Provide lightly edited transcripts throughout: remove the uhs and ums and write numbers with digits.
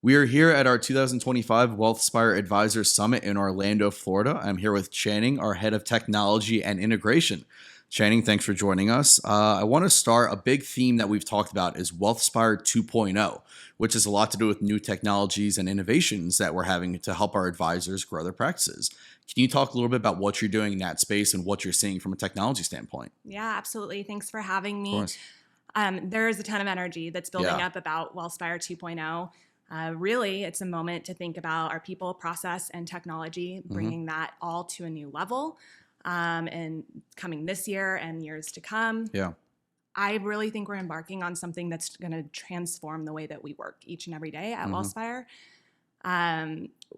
We are here at our 2025 Wealthspire Advisor Summit in Orlando, Florida. I'm here with Channing, our head of technology and integration. Channing, thanks for joining us. I want to start a big theme that we've talked about is Wealthspire 2.0, which has a lot to do with new technologies and innovations that we're having to help our advisors grow their practices. Can you talk a little bit about what you're doing in that space and what you're seeing from a technology standpoint? Yeah, absolutely. Thanks for having me. Of course. There's a ton of energy that's building up about Wealthspire 2.0. Really, it's a moment to think about our people, process, and technology, bringing that all to a new level and coming this year and years to come. Yeah. I really think we're embarking on something that's going to transform the way that we work each and every day at Wealthspire.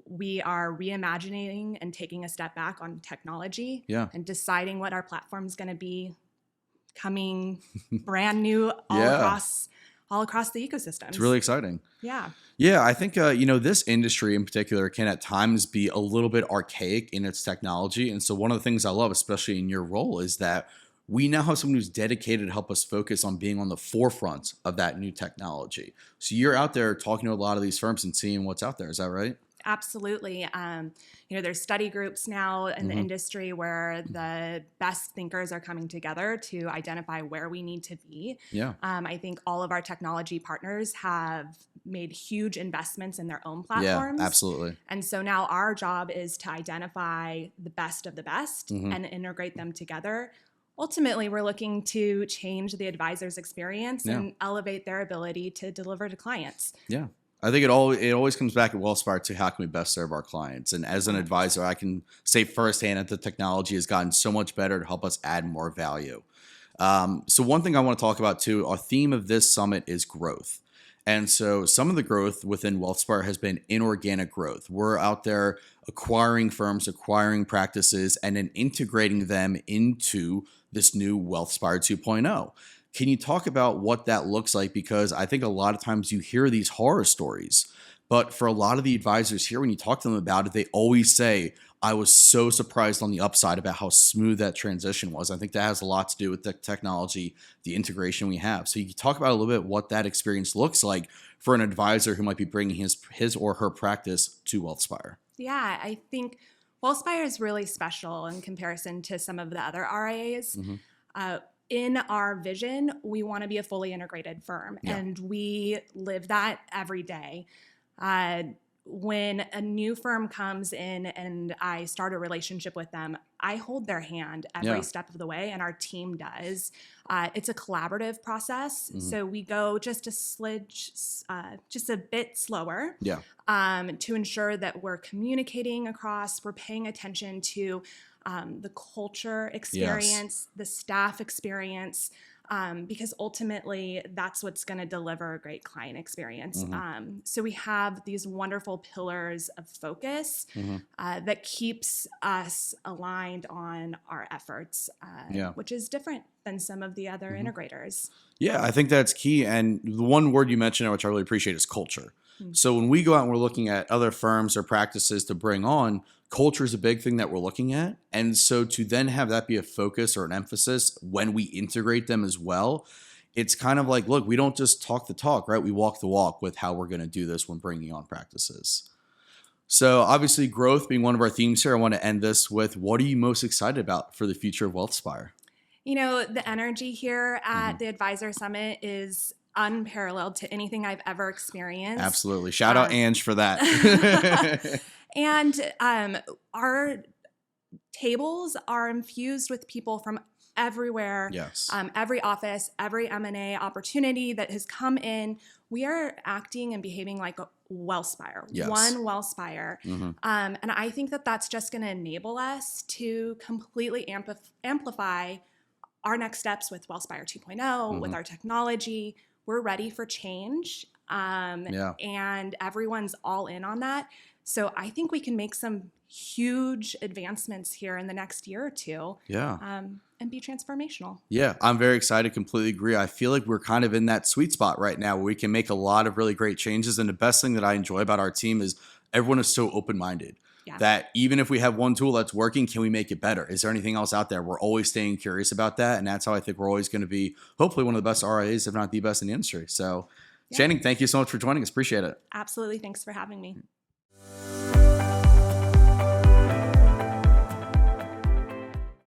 We are reimagining and taking a step back on technology and deciding what our platform is going to be, coming brand new all across the ecosystem. It's really exciting. Yeah. Yeah, I think, this industry in particular can at times be a little bit archaic in its technology. And so one of the things I love, especially in your role, is that we now have someone who's dedicated to help us focus on being on the forefront of that new technology. So you're out there talking to a lot of these firms and seeing what's out there. Is that right? Absolutely. There's study groups now in the industry where the best thinkers are coming together to identify where we need to be. Yeah. I think all of our technology partners have made huge investments in their own platforms. Yeah, absolutely. And so now our job is to identify the best of the best and integrate them together. Ultimately, we're looking to change the advisor's experience and elevate their ability to deliver to clients. Yeah. I think it always comes back at Wealthspire to how can we best serve our clients. And as an advisor, I can say firsthand that the technology has gotten so much better to help us add more value. So one thing I want to talk about too, our theme of this summit is growth. And so some of the growth within Wealthspire has been inorganic growth. We're out there acquiring firms, acquiring practices, and then integrating them into this new Wealthspire 2.0. Can you talk about what that looks like? Because I think a lot of times you hear these horror stories, but for a lot of the advisors here, when you talk to them about it, they always say, I was so surprised on the upside about how smooth that transition was. I think that has a lot to do with the technology, the integration we have. So you can talk about a little bit what that experience looks like for an advisor who might be bringing his or her practice to Wealthspire. Yeah, I think Wealthspire is really special in comparison to some of the other RIAs. In our vision, we want to be a fully integrated firm, and we live that every day. When a new firm comes in and I start a relationship with them, I hold their hand every step of the way, and our team does. It's a collaborative process, so we go just a bit slower to ensure that we're communicating across, we're paying attention to the culture experience, the staff experience, because ultimately that's what's going to deliver a great client experience. So we have these wonderful pillars of focus that keeps us aligned on our efforts, which is different than some of the other integrators. Yeah, I think that's key. And the one word you mentioned, which I really appreciate, is culture. So when we go out and we're looking at other firms or practices to bring on, culture is a big thing that we're looking at. And so to then have that be a focus or an emphasis when we integrate them as well, it's kind of like, look, we don't just talk the talk, right? We walk the walk with how we're going to do this when bringing on practices. So obviously growth being one of our themes here, I want to end this with, what are you most excited about for the future of Wealthspire? The energy here at the Advisor Summit is unparalleled to anything I've ever experienced. Absolutely. Shout out Ange for that. And our tables are infused with people from everywhere. Yes. Every office, every M&A opportunity that has come in, we are acting and behaving like a Wealthspire, one Wealthspire. And I think that that's just going to enable us to completely amplify our next steps with Wealthspire 2.0, with our technology. We're ready for change, and everyone's all in on that. So I think we can make some huge advancements here in the next year or two. And be transformational. Yeah, I'm very excited. Completely agree. I feel like we're kind of in that sweet spot right now where we can make a lot of really great changes. And the best thing that I enjoy about our team is everyone is so open-minded. That even if we have one tool that's working, can we make it better? Is there anything else out there? We're always staying curious about that. And that's how I think we're always going to be hopefully one of the best RIAs, if not the best in the industry. So Channing, thank you so much for joining us. Appreciate it. Absolutely. Thanks for having me.